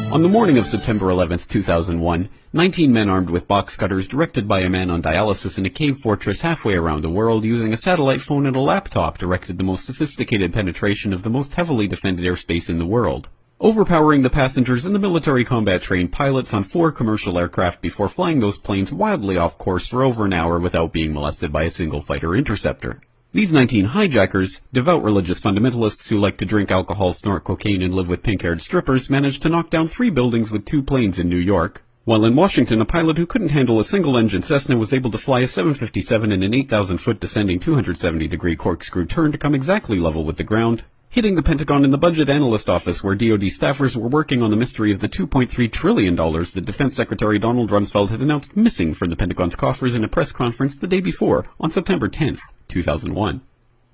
On the morning of September 11, 2001, 19 men armed with box cutters, directed by a man on dialysis in a cave fortress halfway around the world using a satellite phone and a laptop, directed the most sophisticated penetration of the most heavily defended airspace in the world, overpowering the passengers and the military combat-trained pilots on 4 commercial aircraft before flying those planes wildly off course for over an hour without being molested by a single fighter interceptor. These 19 hijackers, devout religious fundamentalists who like to drink alcohol, snort cocaine, and live with pink-haired strippers, managed to knock down 3 buildings with 2 planes in New York, while in Washington a pilot who couldn't handle a single-engine Cessna was able to fly a 757 in an 8,000-foot descending 270-degree corkscrew turn to come exactly level with the ground, hitting the Pentagon in the budget analyst office where DoD staffers were working on the mystery of the $2.3 trillion that Defense Secretary Donald Rumsfeld had announced missing from the Pentagon's coffers in a press conference the day before, on September 10th, 2001.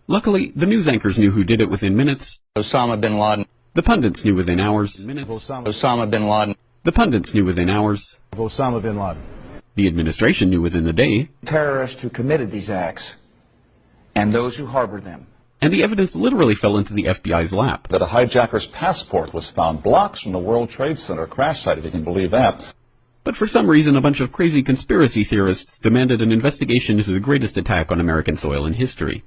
Luckily, the news anchors knew who did it within minutes. Osama bin Laden. The pundits knew within hours. Osama bin Laden. The pundits knew within hours. Osama bin Laden. The administration knew within the day. Terrorists who committed these acts and those who harbored them. And the evidence literally fell into the FBI's lap. That a hijacker's passport was found blocks from the World Trade Center crash site, if you can believe that. But for some reason, a bunch of crazy conspiracy theorists demanded an investigation into the greatest attack on American soil in history.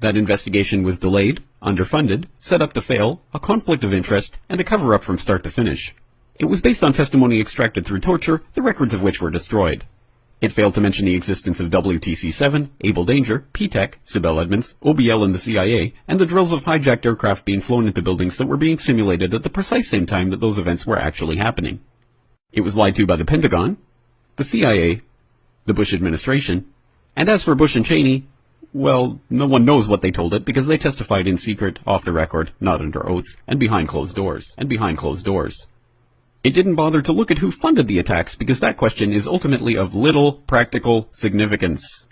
That investigation was delayed, underfunded, set up to fail, a conflict of interest, and a cover-up from start to finish. It was based on testimony extracted through torture, the records of which were destroyed. It failed to mention the existence of WTC-7, Able Danger, P-TECH, Sibel Edmonds, OBL and the CIA, and the drills of hijacked aircraft being flown into buildings that were being simulated at the precise same time that those events were actually happening. It was lied to by the Pentagon, the CIA, the Bush administration, and as for Bush and Cheney, well, no one knows what they told it because they testified in secret, off the record, not under oath, and behind closed doors. It didn't bother to look at who funded the attacks because that question is ultimately of little practical significance.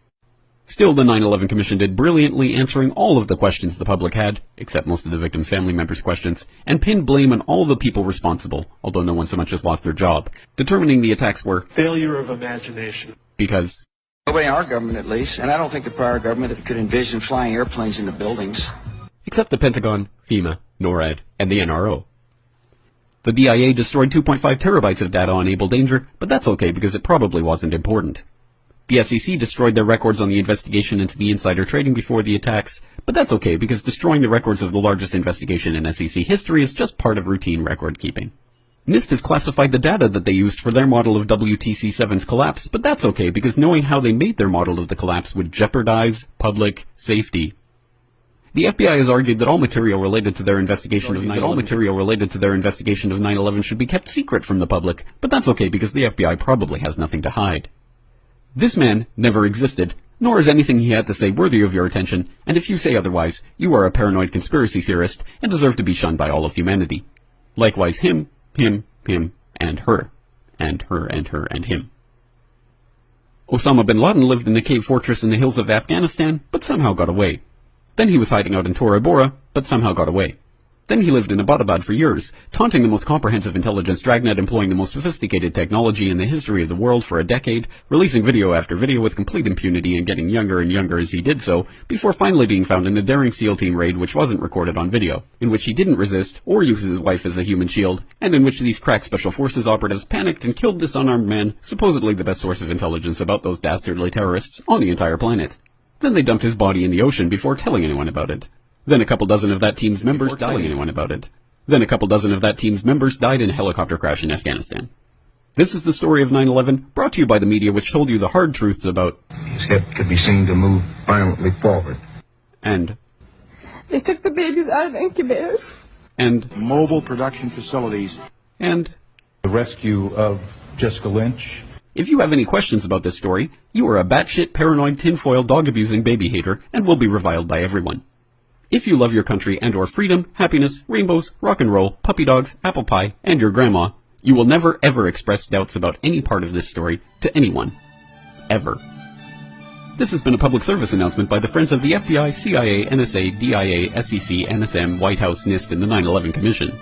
Still, the 9/11 Commission did brilliantly, answering all of the questions the public had, except most of the victims' family members' questions, and pinned blame on all the people responsible, although no one so much as lost their job, determining the attacks were failure of imagination. Because nobody in our government, at least, and I don't think the prior government could envision flying airplanes into buildings. Except the Pentagon, FEMA, NORAD, and the NRO. The DIA destroyed 2.5 terabytes of data on Able Danger, but that's okay because it probably wasn't important. The SEC destroyed their records on the investigation into the insider trading before the attacks, but that's okay because destroying the records of the largest investigation in SEC history is just part of routine record keeping. NIST has classified the data that they used for their model of WTC-7's collapse, but that's okay because knowing how they made their model of the collapse would jeopardize public safety. The FBI has argued that all material related to their investigation of 9/11 should be kept secret from the public, but that's okay because the FBI probably has nothing to hide. This man never existed, nor is anything he had to say worthy of your attention, and if you say otherwise, you are a paranoid conspiracy theorist and deserve to be shunned by all of humanity. Likewise him, and her, and him. Osama bin Laden lived in a cave fortress in the hills of Afghanistan, but somehow got away. Then he was hiding out in Tora Bora, but somehow got away. Then he lived in Abbottabad for years, taunting the most comprehensive intelligence dragnet employing the most sophisticated technology in the history of the world for a decade, releasing video after video with complete impunity and getting younger and younger as he did so, before finally being found in a daring SEAL team raid which wasn't recorded on video, in which he didn't resist or use his wife as a human shield, and in which these crack special forces operatives panicked and killed this unarmed man, supposedly the best source of intelligence about those dastardly terrorists on the entire planet. Then they dumped his body in the ocean before telling anyone about it. Then a couple dozen of that team's members died in a helicopter crash in Afghanistan. This is the story of 9/11, brought to you by the media which told you the hard truths about his hip could be seen to move violently forward. And they took the babies out of incubators. And mobile production facilities. And the rescue of Jessica Lynch. If you have any questions about this story, you are a batshit, paranoid, tinfoil, dog-abusing baby hater and will be reviled by everyone. If you love your country and or freedom, happiness, rainbows, rock and roll, puppy dogs, apple pie, and your grandma, you will never ever express doubts about any part of this story to anyone. Ever. This has been a public service announcement by the Friends of the FBI, CIA, NSA, DIA, SEC, NSM, White House, NIST, and the 9/11 Commission.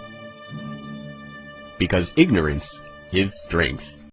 Because ignorance is strength.